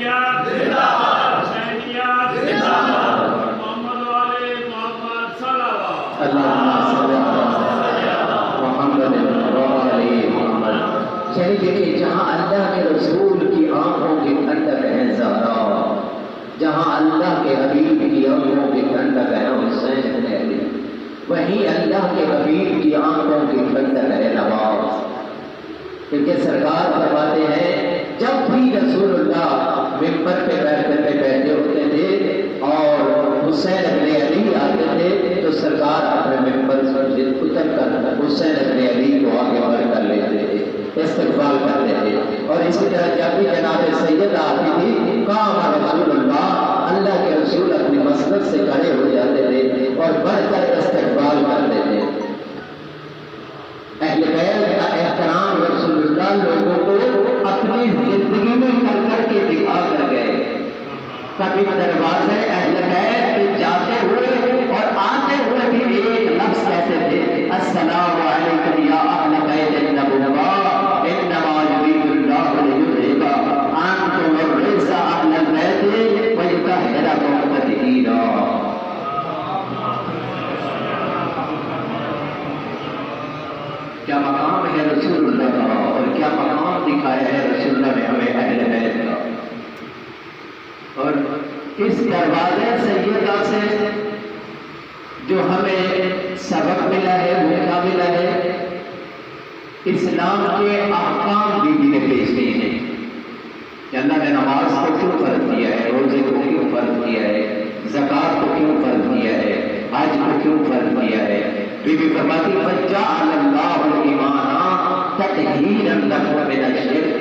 حسینیت زندہ باد، حسینیت زندہ باد، محمد والے محمد صلوات اللہم صلی علی محمد وآلِ محمد۔ یعنی دیکھیں جہاں اللہ کے رسول کی آنکھوں کی ٹھنڈک ہے زہرا، جہاں اللہ کے حبیب کی آنکھوں کی ٹھنڈک ہے حسین بن علی، وہیں اللہ کے حبیب کی آنکھوں کی ٹھنڈک ہے نواز۔ کیونکہ سرکار فرماتے ہیں جب بھی رسول اللہ ممبر پہ بیٹھے ہوتے تھے اور حسین بن علی آتے تھے تو سرکار اپنے ممبر سے اتر کر حسین بن علی کو آگے بڑھ کر لیتے تھے، استقبال کرتے تھے۔ اور اسی طرح جب بھی جناب سید آتی تھی قام رسول اللہ کے رسول اپنی مسند سے کھڑے ہو جاتے تھے اور بڑھ کر استقبال کرتے تھے۔ اہل بیت کا احترام رسول اللہ لوگوں کو اپنی زندگی میں کر کے دکھا کر گئے۔ کبھی دروازے اہل بیت پہ جاتے ہوئے اور آتے ہوئے بھی ایک لفظ کہتے تھے السلام علیکم یا اہل بیت النبوہ انما یرید اللہ لیذھب عنکم الرجس اہل البیت ویطہرکم تطہیرا۔ کیا مقام ہے رسول اللہ کا اور کیا مقام دکھایا ہے رسول اللہ نے ہمیں اہل بیت کا۔ اور اس دروازے سیدہ سے جو ہمیں سبق ملا ہے وہ کیا ملا ہے؟ اسلام کے احکام بیوی نے پیش کیے ہیں کہ اللہ نے نماز کو کیوں فرض کیا ہے، روزے کو کیوں فرض کیا ہے، زکوٰۃ کو کیوں فرض کیا ہے، حج کو کیوں فرض کیا ہے۔ بی بی فرماتی فَجَعَلَ اللَّهُ الْإِيمَانَ تَطْهِيرًا لَكُم مِّنَ الشِّرْكِ،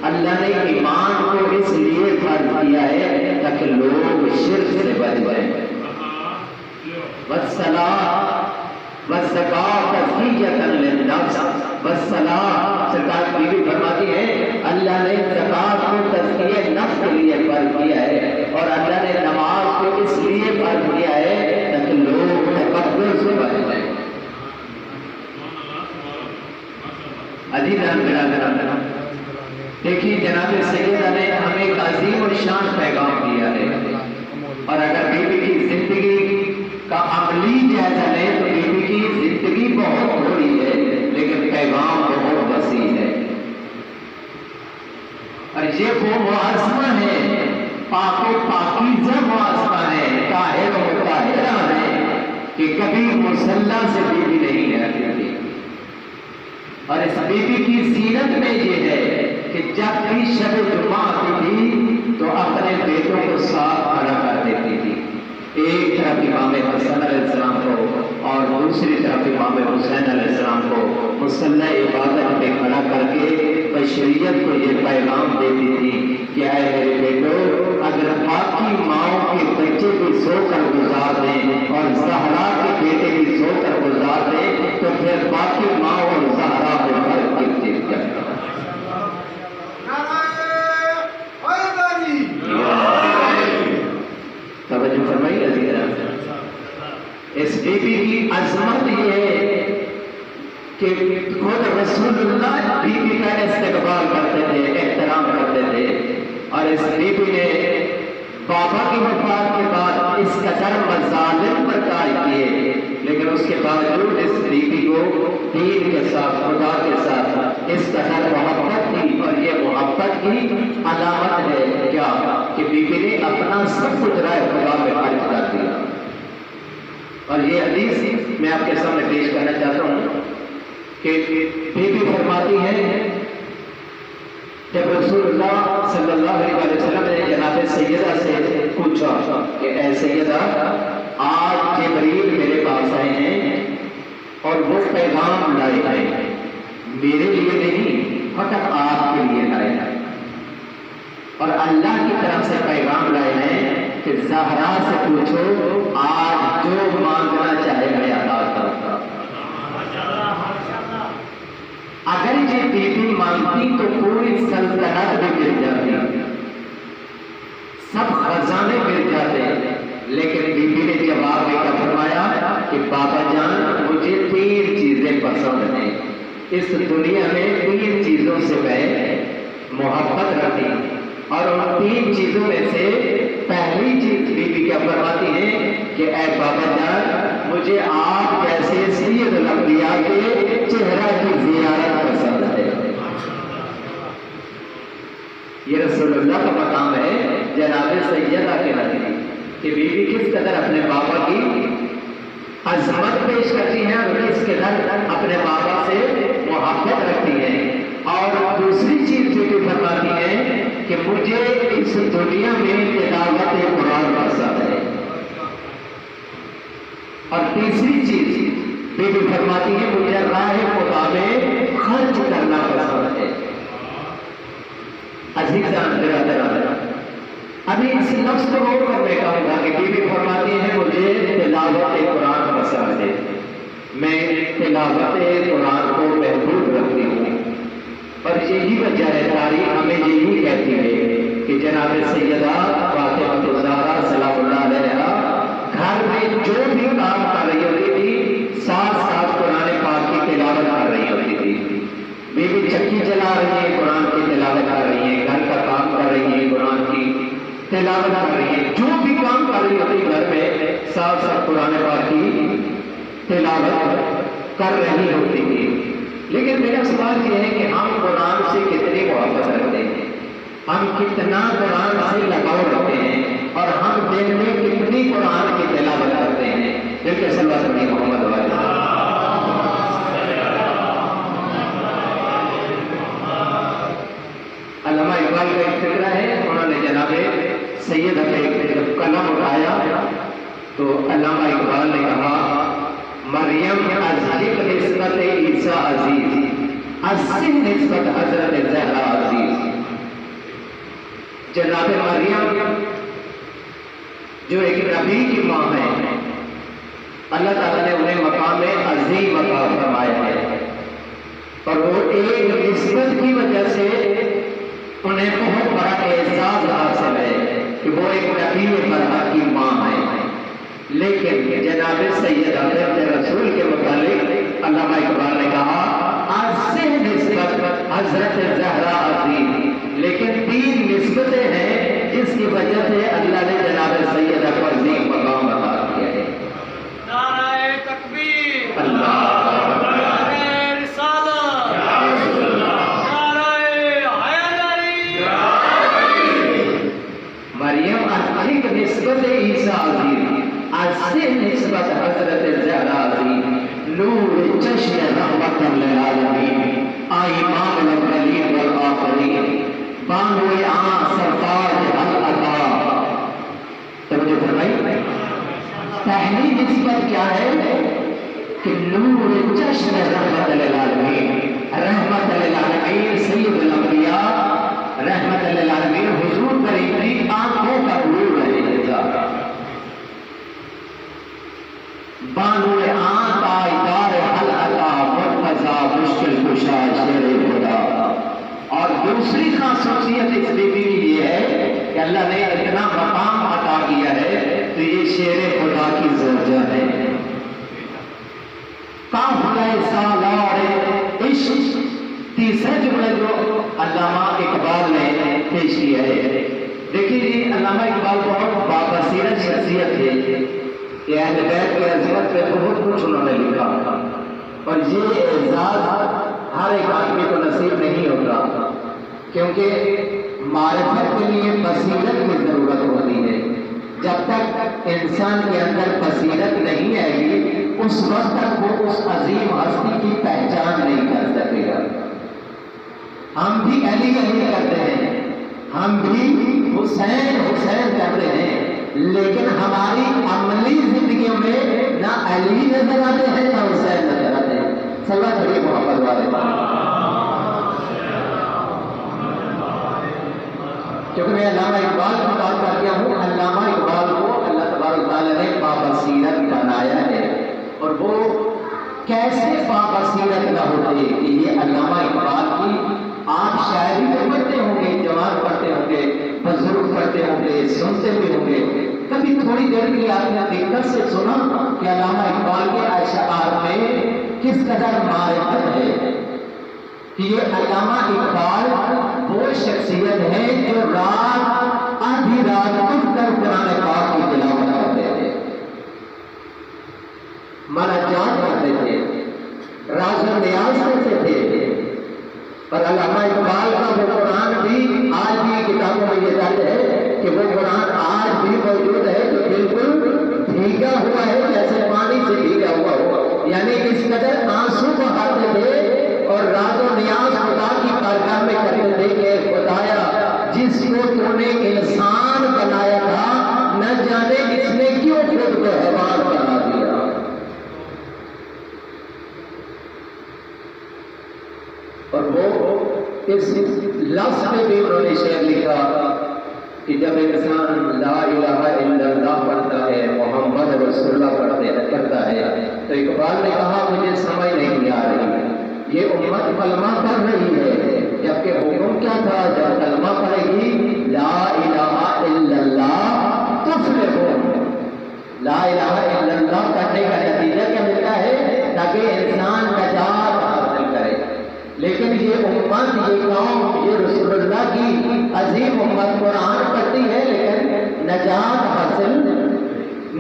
اللہ نے ایمان کو اس لیے فرض کیا ہے تاکہ لوگ شرک سے بچ جائیں۔ وَالصَّلَاةُ وَالزَّكَاةُ تَزْكِيَّةً لِلنَّفْسِ وَالصَّلَاةُ، سرکار بی بی فرماتی ہے اللہ نے زکوٰۃ کو تزکیہ نفس کے لیے فرض کیا ہے اور اللہ نے نماز کو اس لیے فرض کیا ہے تاکہ لوگ تکبر سے بچ جائیں۔ عزیزان برادران، دیکھیے جناب سیدہ نے ہمیں ایک عظیم و شان پیغام دیا ہے، اور اگر بی بی کی زندگی کا عملی جائزہ لیں تو بی بی کی زندگی بہت تھوڑی ہے لیکن پیغام بہت وسیع ہے۔ اور یہ وہ معاصمہ ہے، پاک و پاکیزہ معاصمہ ہے، طاہر و مطہرہ ہے کہ کبھی مصلی سے بی بی نہیں رہتی تھی۔ اور اس بی بی کی سیرت میں یہ ہے کہ جب بھی شب جمعہ آتی تھی تو اپنے بیٹوں کو ساتھ کھڑا کر دیتی تھی، ایک طرف امام حسن علیہ السلام کو اور دوسری طرف امام حسین علیہ السلام کو مصلی عبادت پہ کھڑا کر کے بشریت کو یہ پیغام دیتی تھی کہ اے میرے بیٹو، اگر باقی ماؤں کے بچے بھی سو کر گزار دیں اور زہرا کے بیٹے بھی سو کر گزار دیں تو پھر باقی ماؤں اور زہرا میں فرق کس چیز کا؟ توجہ فرمائی عزیزان، اس بی بی کی عظمت یہ ہے کہ خود رسول اللہ بی بی کا استقبال کرتے تھے، احترام کرتے تھے، اور اس بی بی نے بابا کی وفات کے بعد اس قدر مظالم برداشت کیے لیکن اس کے باوجود اس بی بی کو دین کے ساتھ، خدا کے ساتھ اس قدر محبت تھی، اور یہ محبت کی علامت ہے کیا کہ بی بی نے اپنا سب کچھ رائے خدا میں خرچ کر دیا۔ اور یہ حدیث میں آپ کے سامنے پیش کرنا چاہتا ہوں کہ بی بی فرماتی ہے جب رسول اللہ صلی اللہ علیہ وسلم نے جناب سیدہ سے پوچھا کہ اے سیدہ، آج جبریل میرے پاس آئے ہیں اور وہ پیغام لائے ہیں، میرے لیے نہیں فقط آپ کے لیے لائے ہیں، اور اللہ کی طرف سے پیغام لائے ہیں کہ زہرا سے پوچھو آج جو مانگنا چاہے میں عطا کروں گا۔ اگر یہ بی بی مانگتی تو پوری سلطنت بھی گر جاتی، سب خزانے گر جاتے، لیکن بی بی نے جواب میں کیا فرمایا کہ بابا جان مجھے 3 چیزیں پسند ہیں، اس دنیا میں 3 چیزوں سے میں محبت رکھتی ہوں، اور ان 3 چیزوں میں سے پہلی چیز بی بی کیا فرماتی ہیں کہ اے بابا جان مجھے آپ جیسے سید الانبیاء کے چہرہ کی زیارت پسند ہے۔ یہ رسول اللہ کا مقام ہے جناب سیدہ کے نزدیک کہ بی بی کس قدر اپنے بابا کی عظمت پیش کرتی ہیں اور کس قدر اپنے بابا سے محبت رکھتی ہیں۔ اور دوسری چیز بی بی فرماتی ہے کہ مجھے اس دنیا میں تلاوت قرآن پسند ہے۔ اور تیسری چیز بی بی فرماتی ہے مجھے راہ خدا میں خرچ کرنا پسند ہے۔ عزیزان برادران، ابھی اس لفظ کو غور کرنے کا ہوگا کہ بی بی فرماتی ہے مجھے تلاوت قرآن پسند ہے، میں تلاوت قرآن کو محبوب رکھتی ہوں۔ اور یہی وجہ ہے تاریخ ہمیں یہی کہتی ہے کہ جناب سیدہ فاطمہ الزہرا سلام اللہ علیہا گھر میں جو بھی کام کر رہی ہوتی تھی ساتھ ساتھ قرآن پاک کی تلاوت کر رہی ہوتی تھی۔ بی بی چکی چلا رہی ہیں، قرآن کی تلاوت کر رہی ہیں، گھر کا کام کر رہی ہیں، قرآن کی تلاوت کر رہی ہیں، جو بھی کام کر رہی ہوتی گھر میں ساتھ ساتھ قرآن پاک کی تلاوت کر رہی ہوتی تھی۔ لیکن میرا سوال یہ ہے کہ ہم قرآن سے کتنی محبت رکھتے ہیں، ہم کتنا قرآن سے لگاؤ رکھتے ہیں، اور ہم دل میں کتنی قرآن کی تلاوت کرتے ہیں۔ دل کے صلوات پڑھیے محمد والے۔ علامہ اقبال کا ایک فکرہ ہے، انہوں نے جناب سید پہ جب قلم اٹھایا تو علامہ اقبال نے کہا مریم عزیز نسبت عیسیٰ عزیز عزیز نسبت حضرت زہرا عزیز۔ جناب مریم جو ایک نبی کی ماں ہے، اللہ تعالیٰ نے انہیں مقام عظیم عطا فرمایا ہے، اور وہ ایک نسبت کی وجہ سے انہیں بہت بڑا اعزاز حاصل ہے کہ وہ ایک نبی برحق کی ماں ہے۔ لیکن جناب سیدہ بنت رسول کے متعلق علامہ اقبال نے کہا عزیز نسبت حضرت زہرا عزیز، لیکن 3 نسبتیں ہیں جس کی وجہ سے اللہ نے جناب سیدہ کو عظیم مقام عطا کیا ہے۔ نعرہ تکبیر، اللہ نعرہ رسالت، نعرہ حیدری۔ مریم عزیز نسبت عیسیٰ عزیز عزیز نسبت حضرت زہرا عزیز نور چشم رحمت للعالمین آئی امام الاولین والآخرین بانوئے سرتاج العطا۔ توجہ فرمائی، پہلی نسبت کیا ہے کہ نور چشم رحمت للعالمین، رحمت للعالمین سید الانبیاء رحمت للعالمین حضور کریم کی آنکھوں کا نور ہے۔ بانو تائیدار حل عطا مرتضی مشکل کشا شیر خدا۔ اور دوسری خاصیت اس بی بی کی یہ ہے کہ اللہ نے اتنا مقام عطا کیا ہے تو یہ شیر خدا کی زوجہ ہے۔ قافلہ سالار عشق، تیسرا جملہ جو علامہ اقبال نے پیش کیا ہے۔ دیکھیے جی، علامہ اقبال بہت بابصیرت شخصیت ہے کہ اہل بیت کی عظمت پہ بہت کچھ انہوں نے لکھا، اور یہ اعزاز ہر ایک آدمی کو نصیب نہیں ہوتا، کیونکہ معرفت کے لیے بصیرت کی ضرورت ہوتی ہے۔ جب تک انسان کے اندر بصیرت نہیں آئے گی اس وقت تک وہ اس عظیم ہستی کی پہچان نہیں کر سکے گا۔ ہم بھی علی علی کرتے ہیں، ہم بھی حسین حسین کرتے ہیں، لیکن ہماری عملی زندگیوں میں نہ علی نظر آتے ہیں نہ حسین نظر آتے ہیں۔ صلوات پڑھیے محمد والے۔ کیونکہ میں علامہ اقبال کی بات کر گیا ہوں، علامہ اقبال کو اللہ تبارک تعالیٰ نے بابصیرت بنایا ہے، اور وہ کیسے بابصیرت نہ ہوتے کہ یہ علامہ اقبال کی آپ شاعری تو پڑھتے ہوں گے، جوان پڑھتے ہوں گے، بزرگ پڑھتے ہوں گے، سنتے بھی ہوں گے، کبھی تھوڑی دیر کے لیے آپ نے دقت سے سنا کہ علامہ اقبال کے اشعار میں کس قدر معرفت ہے، کہ یہ علامہ اقبال وہ شخصیت ہے جو رات آدھی رات اٹھ کر قرآن پاک کی تلاوت کرتے تھے، مناجات کرتے تھے، راز و نیاز کرتے تھے۔ اور علامہ اقبال کا وہ قرآن بھی آج بھی کتابوں میں یہ درج ہے کہ وہ قرآن آج بھی موجود ہے جو بالکل بھیگا ہوا ہے، جیسے پانی سے بھیگا ہوا ہو، یعنی اس قدر آنسو بہاتے تھے اور راز و نیاز خدا کی بارگاہ میں کرتے تھے کہ خدایا جس کو تو نے انسان بنایا تھا نہ جانے اس نے کیوں خود کو حیوان بنا دیا۔ اور وہ اس لفظ میں بھی انہوں نے شعر لکھا کہ جب انسان لا الہ الا اللہ پڑھتا ہے، محمد رسول اللہ کرتا ہے، تو اقبال نے کہا مجھے سمجھ نہیں آ رہی، یہ امت کلمہ پڑھ رہی ہے، جبکہ حکم کیا تھا جب کلمہ پڑھے گی لا الہ الا اللہ تفلحون، لا الہ الا اللہ کرنے کا نتیجہ کیا ملتا ہے؟ تاکہ انسان نجات حاصل کرے۔ لیکن یہ امت، یہ قوم، یہ رسول اللہ کی عظیم امت قرآن پڑھتی ہے لیکن نجات حاصل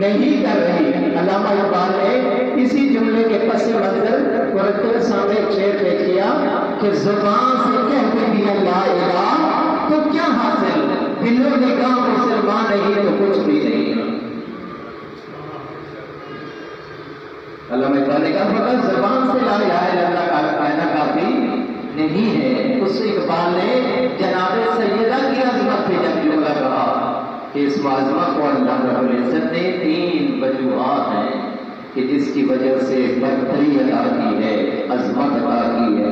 نہیں کر رہی۔ علامہ اقبال نے اسی جملے کے پس منظر قرآن کے سامنے ایک شعر پیش کیا کہ زبان سے کہہ دیا لا الہ تو کیا حاصل، دل و نگاہ مسلمان نہیں تو کچھ بھی نہیں۔ علامہ اقبال نے کہا فقط زبان سے لا الہ الا اللہ کہنا کافی نہیں ہے۔ اس اقبال نے جناب سیدہ کی عظمت پہ جب جملہ کہا کہ اس معظمہ کو اللہ رب العزت نے 3 وجوہات ہیں کہ جس کی وجہ سے برتری عطا کی ہے، عظمت عطا کی ہے،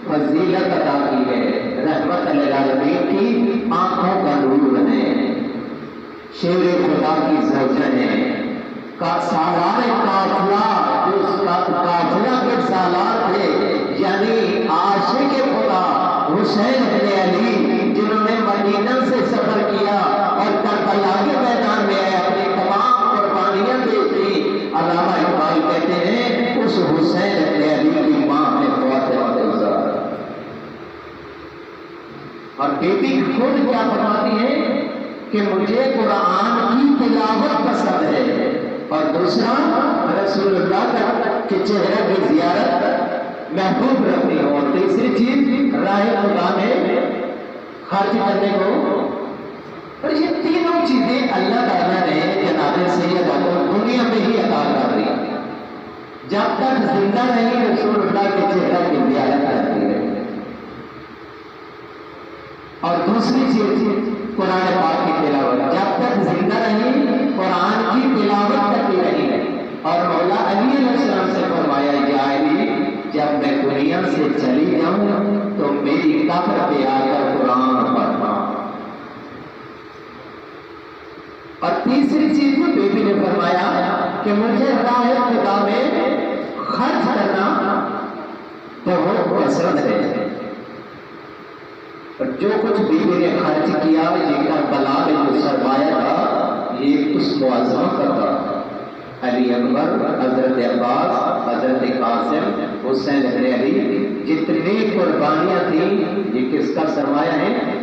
فضیلت عطا کی ہے، رحمت للعالمین کی آنکھوں کا نور ہے، شیر خدا کی زوجہ ہے، سالار قافلہ جو اس کا قافلہ کے سالار تھے، یعنی عاشق خدا حسین بن علی جنہوں نے مدینہ سے سفر کیا اور کربلا کے میدان میں اپنی تمام قربانیاں دے دی۔ علامہ اقبال کہتے ہیں اس حسین بن علی کی ماں نے فاطمہ الزہرا، اور بیٹی خود کیا فرماتی ہے کہ مجھے قرآن کی تلاوت پسند ہے، اور دوسرا رسول اللہ کے چہرے کی زیارت محبوب رکھتی ہوں، اور تیسری چیز راہ خدا میں خرچ کرنے کو۔ اور یہ تینوں چیزیں اللہ تعالیٰ نے جناب سیدہ کو دنیا میں ہی عطا کر دی، جب تک زندہ رہی رسول اللہ کے چہرے کی زیارت کرتی رہی۔ اور دوسری چیز قرآن پاک کی تلاوت، جب تک زندہ رہی قرآن کی تلاوت کرتی رہی۔ اور مولا علی علیہ السلام سے فرمایا یا علی جب میں دنیا سے چلی جاؤں تو میری قبر پہ آ کر قرآن پڑھنا۔ اور تیسری چیز بیٹی نے فرمایا کہ مجھے راہ خدا میں خرچ کرنا بہت پسند ہے، اور جو کچھ بیوی نے خرچ کیا یہ کربلا میں جو سرمایہ تھا یہ اس معظمہ کا تھا۔ علی اکبر، حضرت عباس، حضرت قاسم، حسین بن علی، جتنی قربانیاں تھیں یہ کس کا سرمایہ ہے؟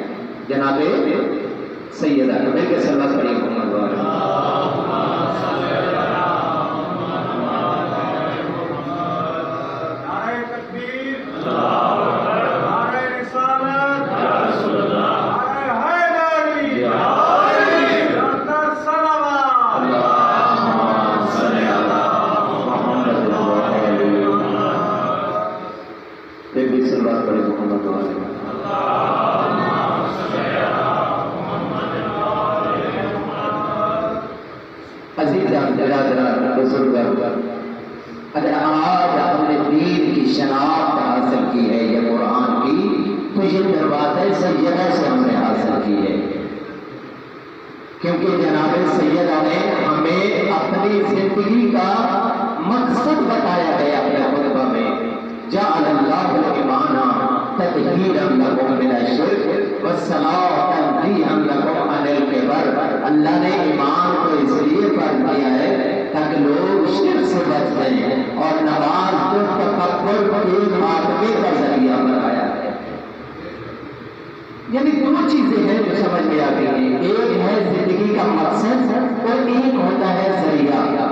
جناب سیدہ نبی کے صلی اللہ علیہ وسلم۔ اگر آج ہم نے دین کی شناخت حاصل کی ہے یہ قرآن کی تو یہ دروازہ سیدہ سے ہم نے حاصل کی ہے، کیونکہ جناب سیدہ نے ہمیں اپنی زندگی کا مقصد بتایا ہے اپنے خطبہ میں، جعل اللہ الایمان تطہیرا لکم من الشرک والصلاۃ تنزیہا لکم عن الکبر۔ اللہ نے ایمان کو اس لیے فرض کیا ہے تاکہ لوگ شرک سے بچ جائیں، اور نماز کو تکبر کے خاتمے کا ذریعہ بنایا۔ چیزیں ہیں جو سمجھ میں آتی ہیں. ایک ہے زندگی کا مقصد اور ایک ہوتا ہے ذریعہ.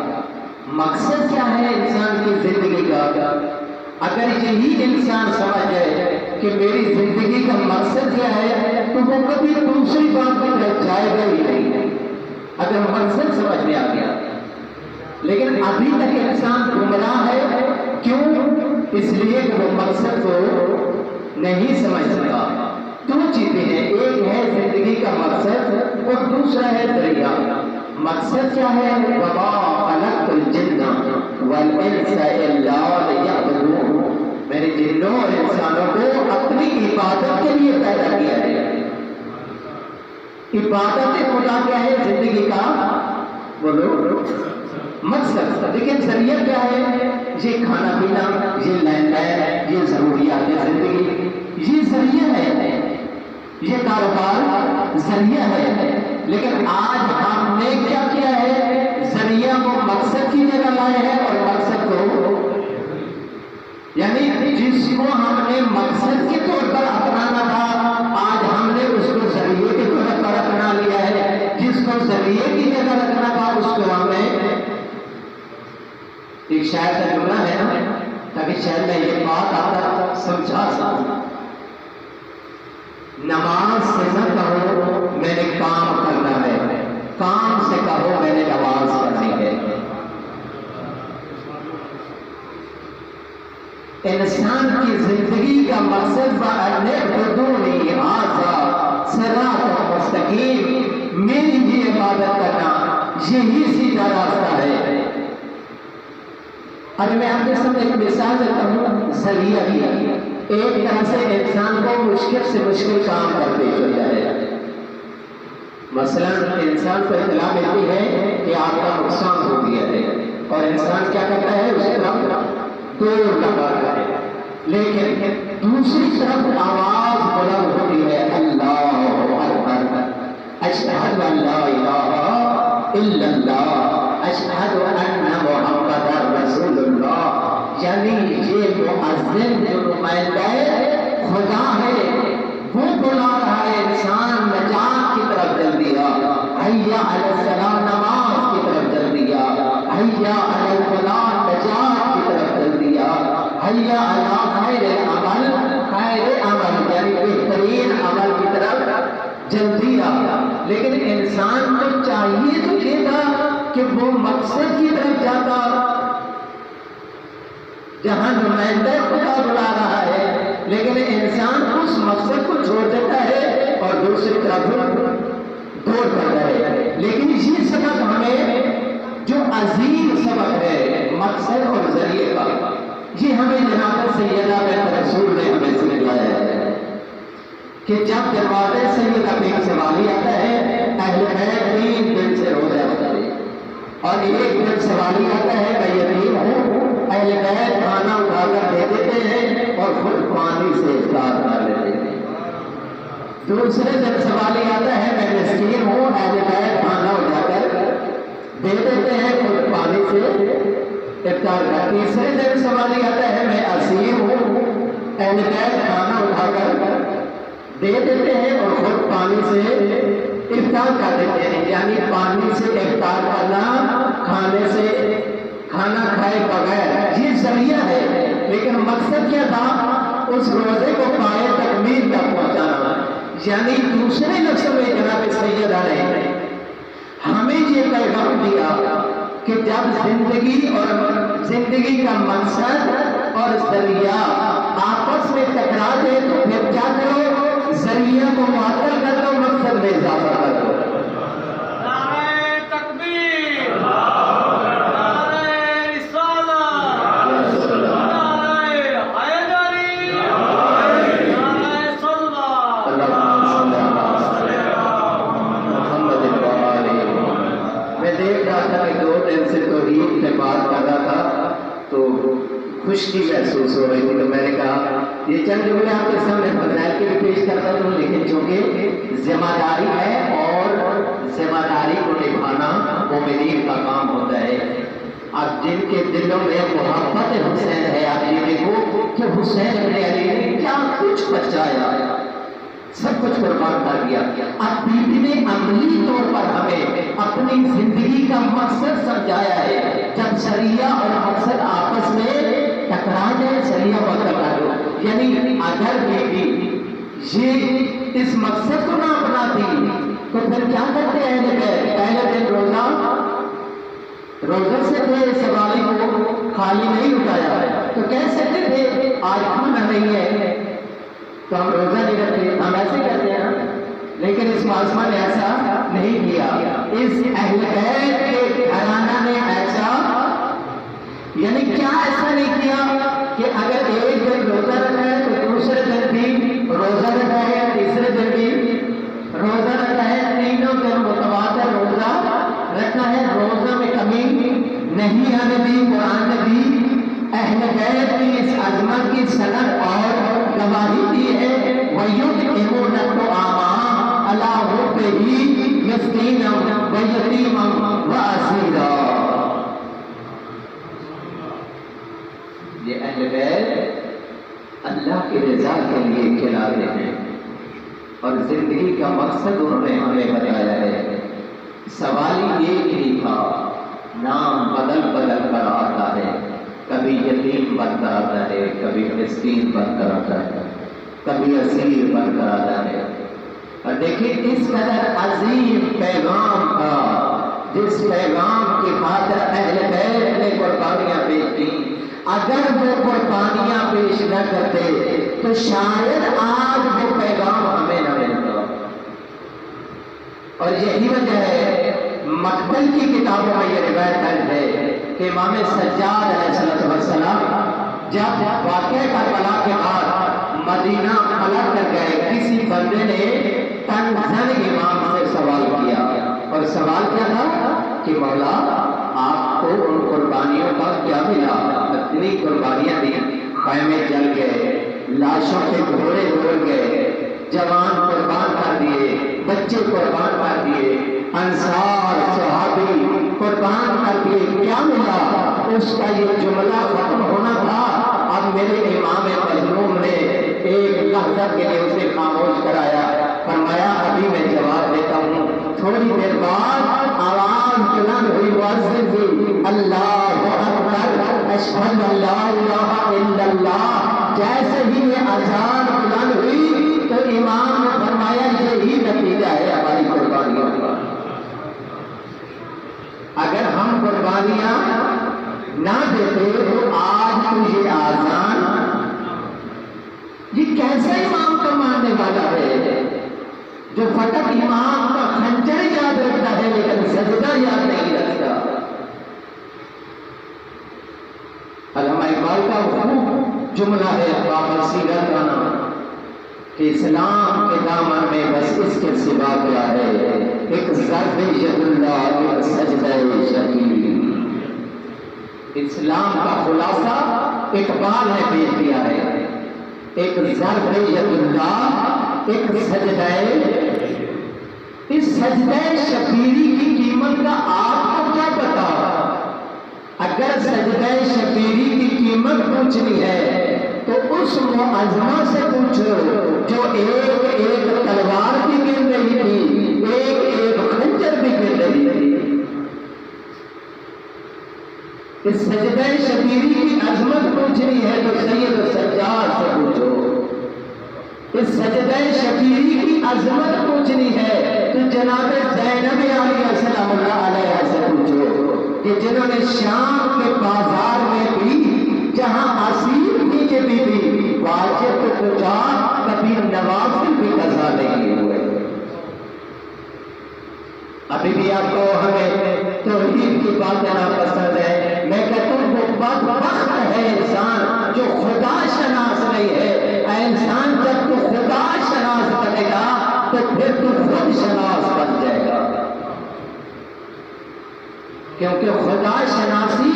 مقصد کیا ہے انسان کی زندگی کا؟ اگر یہی انسان سمجھ جائے کہ میری زندگی کا مقصد کیا ہے تو وہ کبھی دوسری بات کی طرف جائے گا ہی نہیں، اگر مقصد سمجھ میں آ گیا. لیکن ابھی تک انسان گمراہ ہے. کیوں؟ اس لیے کہ وہ مقصد کو نہیں سمجھ سکا. دو چیزیں ہیں، ایک ہے زندگی کا مقصد اور دوسرا ہے ذریعہ. مقصد کیا ہے؟ وَمَا خَلَقْتُ الْجِنَّ وَالْإِنسَ إِلَّا لِيَعْبُدُونِ. میں نے جنوں اور انسانوں کو اپنی عبادت کے لیے پیدا کیا ہے. عبادت خدا کیا ہے؟ زندگی کا بولو مقصد. لیکن ذریعہ کیا ہے؟ یہ کھانا پینا، یہ لین دین، یہ ضروریات زندگی، یہ ذریعہ ہے. یہ کاروبار ذریعہ ہے. لیکن آج ہم نے کیا کیا ہے؟ ذریعہ کو مقصد کی جگہ لائے ہیں اور مقصد کو، یعنی جس کو ہم نے مقصد کے طور پر اپنانا تھا آج ہم نے اس کو ذریعے کے طور پر اپنا لیا ہے. جس کو ذریعے کی جگہ رکھنا تھا اس کو ہم نے، ایک شاعر کا جملہ ہے نا، تاکہ شاید میں یہ بات آپ سمجھا سکوں. نماز سے نہ کہو میں نے کام کرنا ہے، کام سے کہو میں نے نماز کرنی ہے. انسان کی زندگی کا مقصد وَأَنِعْبُدُونِي هَٰذَا صِرَاطٌ مُسْتَقِيمٌ، میری ہی عبادت کرنا یہی سیدھا راستہ ہے. اب میں آپ کے سامنے ایک مثال دیتا ہوں ذریعہ کی. ایک طرح سے انسان کو مشکل سے مشکل کام پر پیش ہو جائے. مثلا انسان کو اطلاع ملتی ہے کہ آپ کا نقصان ہو گیا ہے اور انسان کیا کرتا ہے؟ اس طرف دوڑ لگاتا ہے. لیکن دوسری طرف آواز بلند ہوتی ہے اللہ اکبر، اشہد ان لا الہ الا اللہ، اشہد ان محمد رسول اللہ. یعنی یہ مؤذن جو نمائندہ خدا ہے وہ بلا رہا ہے انسان نجات کی طرف جلدی آ، حیا علی الصلاۃ نماز کی طرف جلدی آ، حیا علی الفلاح نجات کی طرف جلدی آ، حیا علی خیر عمل، خیر عمل یعنی بہترین عمل کی طرف جلدی آ. لیکن انسان کو چاہیے تو یہ تھا کہ وہ مقصد کی طرف جاتا جہاں نمائندہ خدا بلا رہا ہے، لیکن انسان اس مقصد کو چھوڑ دیتا ہے اور دوسری طرف دوڑ کرتا ہے. لیکن یہ سبق ہمیں جو عظیم سبق ہے مقصد اور ذریعے کا، یہ ہمیں جناب سیدہ بنت رسول نے ہمیں سکھلایا ہے کہ جب دروازے سیدہ بنت سے والی آتا ہے اہل بیت 3 دن سے روزہ رکھتے ہیں اور ایک دن سے والی آتا ہے میں یتیم ہوں، اہل بیت کھانا اٹھا کر دے دیتے ہیں اور خود پانی سے افطار کر لیتے ہیں. دوسرے دن سوالی آتا ہے میں مسکین ہوں، اہل بیت کھانا اٹھا کر دے دیتے ہیں خود پانی سے افطار کر. تیسرے دن سوالی آتا ہے میں اسیر ہوں، اہل بیت کھانا اٹھا کر دے دیتے ہیں اور خود پانی سے افطار کر دیتے ہیں. یعنی پانی سے افطار کرنا، کھانے سے کھانا کھائے بغیر، یہ ذریعہ ہے. لیکن مقصد کیا تھا؟ اس روزے کو پائے تکمیل تک پہنچانا. یعنی دوسرے لفظوں میں جناب سیدہ نے ہمیں یہ پیغام دیا کہ جب زندگی کا مقصد اور ذریعہ آپس میں ٹکرا دے تو پھر کیا کرو؟ ذریعہ کو معطل کر دو، مقصد میں اضافہ کر دو. خوشی محسوس ہو رہی تھی تو میں نے کہا یہ چند جملے آپ کے سامنے فضائل کے بھی پیش کرتا ہوں، لیکن چونکہ ذمہ داری ہے اور ذمہ داری کو نبھانا مومنین کا کام ہوتا ہے. اب جن کے دلوں میں محبت حسین ہے، آپ یہ دیکھو کہ حسین ابن علی نے کیا کچھ بچایا. سب کچھ قربان کر دیا. اب بیوی نے عملی طور پر ہمیں اپنی زندگی کا مقصد سمجھایا ہے. جب شریعہ اور مقصد آپس میں ٹکرا جائے شریعہ بدل کر دو. یعنی اگر بیوی یہ اس مقصد کو نہ اپناتی تو پھر کیا کرتے ہیں؟ پہلے دن روزہ سے تھے، سوالی کو خالی نہیں اٹھایا تو کہہ سکتے تھے آج کھانا نہیں ہے تو ہم روزہ نہیں رکھتے، ہم ایسے کرتے ہیں. لیکن اس معصومہ نے ایسا نہیں کیا. اس اہل بیت کے گھرانہ نے ایسا یعنی کیا ایسا نہیں کیا کہ اگر ایک دن روزہ رکھا ہے تو دوسرے دن بھی روزہ رکھا ہے، تیسرے دن بھی روزہ رکھا ہے، تینوں دن متواتر روزہ رکھا ہے. روزہ میں کمی نہیں آنے دی. قرآن نے بھی اہل بیت کی اس عظمت کی سند اور گواہی دی ہے. وَيُطْعِمُونَ الطَّعَامَ عَلَىٰ حُبِّهِ مِسْكِينًا وَيَتِيمًا وَأَسِيرًا. یہ اہل بیت اللہ کی رضا کے لیے کھلاتے ہیں اور زندگی کا مقصد انہوں نے ہمیں بتایا ہے. سوال ایک ہی تھا، نام بدل بدل کر آتا ہے. کبھی یتیم بن کر آتا ہے، کبھی مسکین بن کر آتا ہے، کبھی اسیر بن کر آتا ہے. اور دیکھیں اس قدر عظیم پیغام تھا جس پیغام کی خاطر اہل بیت نے قربانیاں پیش کی. اگر وہ قربانیاں پیش نہ کرتے تو شاید آج وہ پیغام ہمیں نہ ملتا. اور یہی وجہ ہے مقبل کی کتابوں میں یہ روایت درج ہے کہ امام سجاد علیہ السلام جب واقعہ کربلا کے بعد مدینہ پلٹ کر گئے، کسی بندے نے تنزل امام سے سوال کیا. اور سوال کیا تھا کہ مولا آپ کو ان قربانیوں کا کیا ملا؟ اتنی قربانیاں دی، خیمے جل گئے، لاشوں کے گھوڑے دوڑ گئے، جوان قربان کر دیے، بچے قربان کر دیے، انصار صحابی قربان کر دیے، کیا ملا؟ اس کا یہ جملہ ختم ہونا تھا. اب میرے امام مظلوم نے ایک لحظہ کے لیے اسے خاموش کرایا، فرمایا ابھی میں جواب دیتا ہوں. تھوڑی دیر بعد آواز بلند ہوئی، مؤذن کی، اللہ اکبر اشہد ان لا الہ الا اللہ. جیسے ہی یہ اذان بلند ہوئی تو امام نے فرمایا یہی نتیجہ ہے ہماری قربانیوں کا. اگر ہم قربانیاں نہ دیتے تو آج تجھے آزان یہ کیسا امام کو ماننے والا ہے جو فقط امام کا خنجر یاد رکھتا ہے لیکن سجدہ یاد نہیں رکھتا. علامہ اقبال کا خوب جملہ ہے باب سیرت کا نام کہ اسلام کے دامن میں بس اس کے سوا کیا ہے، ایک ضرب ید اللہ، ایک سجدہ شکیل. اسلام کا خلاصہ اقبال نے پیش کیا ہے، ایک ضرب ید اللہ، ایک سجدہ. اس سجدہ شبیری کی قیمت کا آپ کو کیا پتا؟ اگر سجدہ شبیری کی قیمت پوچھنی ہے تو اس معظمہ سے پوچھو جو ایک ایک تلوار بھی گر رہی تھی، ایک ایک خنجر بھی گر رہی تھی. اس سجدہ شبیری کی عظمت پوچھنی ہے تو سید سجاد سے پوچھو. اس سجدہ شبیری کی عظمت پوچھنی ہے تو جناب زینب عالیہ سلام اللہ علیہ سے پوچھو کہ جنہوں نے شام کے بازار میں بھی جہاں اسیر کی کے بھی واجب کو پوچھا، کبھی نوافل بھی قضا نہیں ہوئے. ابھی بھی آپ کو ہمیں توحید کی باتیں ناپسند ہے. میں کہتا ہوں وہ بدبخت ہے انسان جو خدا شناس نہیں ہے. اے انسان جب تو خدا شناس بنے گا تو پھر تو خود شناس بن جائے گا، کیونکہ خدا شناسی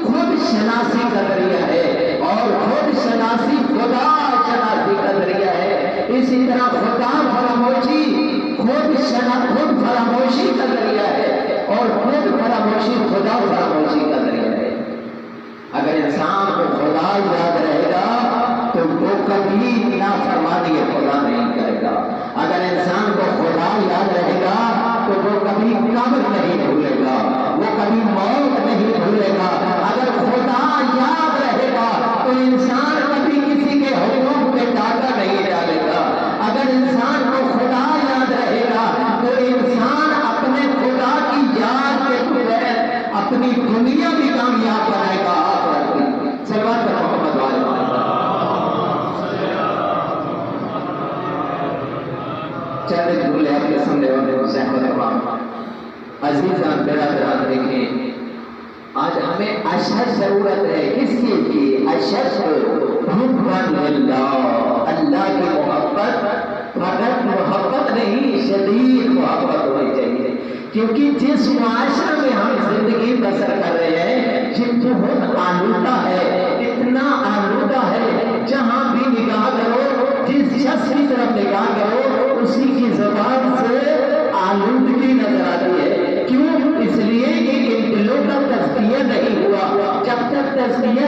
خود شناسی کا ذریعہ ہے اور خود شناسی خدا شناسی کا ذریعہ ہے. اسی طرح خدا فراموشی خود فراموشی کا ذریعہ ہے اور خود فراموشی خدا فراموشی کا ذریعہ ہے. اگر انسان کو خدا یاد رہے گا تو وہ کبھی نافرمانی خدا نہیں کرے گا. اگر انسان کو خدا یاد رہے گا تو وہ کبھی قبر نہیں بھولے گا, وہ کبھی موت نہیں بھولے گا. اگر خدا یاد رہے گا تو انسان کبھی کسی کے حقوق پہ ڈاکہ نہیں ڈالے گا. اگر انسان کو خدا یاد رہے گا تو انسان اپنے خدا کی یاد کے بغیر اپنی دنیا بھی کامیاب بنائے گا. آخرت بھی. صلوات پر محمد والے چند جملے آپ کے سامنے عزیزان برادران دیکھیں. آج ہمیں اشد ضرورت ہے کس چیز کی؟ اشد حباً للہ, اللہ کی محبت. فقط محبت نہیں, شدید محبت ہونی چاہیے. کیونکہ جس معاشرے میں ہم زندگی بسر کر رہے ہیں یہ بہت آلودہ ہے, اتنا آلودہ ہے. جہاں بھی نگاہ کرو, جس شخص کی طرف نگاہ کرو, اسی کی زبان سے آلودگی نظر آتی ہے. کیوں؟ اس لیے کہ ان دلوں کا تزکیہ نہیں ہوا. جب تک تزکیہ